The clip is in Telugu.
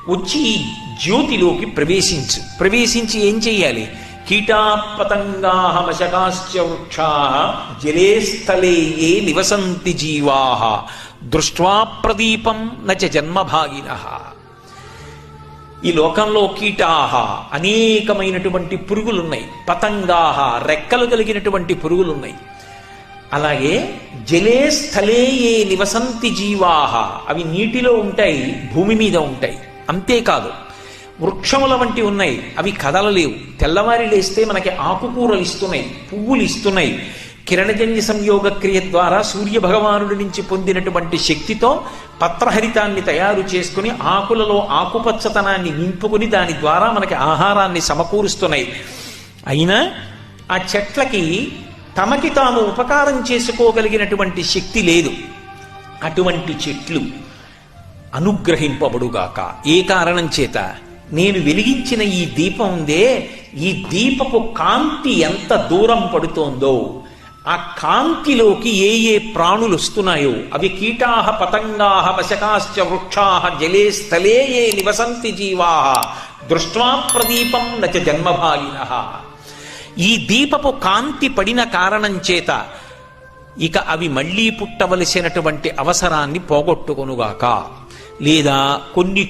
వచ్చి ఈ జ్యోతిలోకి ప్రవేశించి ఏం చెయ్యాలి? కీటాపతంగా మశకాశ్చ వృక్షా జలే స్థలే ఏ నివసంతి జీవా దృష్ట్వా ప్రదీపం నచ జన్మభాగినః. ఈ లోకంలో కీటాహ అనేకమైనటువంటి పురుగులున్నాయి, పతంగాహ రెక్కలు కలిగినటువంటి పురుగులున్నాయి. అలాగే జలే స్థలే ఏ నివసంతి జీవాహ అవి నీటిలో ఉంటాయి, భూమి మీద ఉంటాయి. అంతేకాదు వృక్షముల వంటి ఉన్నాయి, అవి కదలలేవు. తెల్లవారి లేస్తే మనకి ఆకుకూరలు ఇస్తున్నాయి, పువ్వులు ఇస్తున్నాయి. కిరణజన్య సంయోగ క్రియ ద్వారా సూర్య భగవానుడి నుంచి పొందినటువంటి శక్తితో పత్రహరితాన్ని తయారు చేసుకుని ఆకులలో ఆకుపచ్చతనాన్ని నింపుకుని దాని ద్వారా మనకి ఆహారాన్ని సమకూరుస్తున్నాయి. అయినా ఆ చెట్లకి తమకి తాము ఉపకారం చేసుకోగలిగినటువంటి శక్తి లేదు. అటువంటి చెట్లు అనుగ్రహింపబడుగాక. ఏ కారణం చేత? నేను వెలిగించిన ఈ దీపం ఉందే, ఈ దీపపు కాంతి ఎంత దూరం పడుతోందో, ఆ కాంతిలోకి ఏ ఏ ప్రాణులు వస్తున్నాయో అవి కీటాహ పతంగాహ మశకాశ్చ వృక్షాహ జలే స్థలే ఏ నివసంతి జీవా దృష్ట్వా ప్రదీపం నచ జన్మభాగినః. ఈ దీపపు కాంతి పడిన కారణం చేత ఇక అవి మళ్లీ పుట్టవలసినటువంటి అవసరాన్ని పోగొట్టుకొనుగాక. లేదా కొన్ని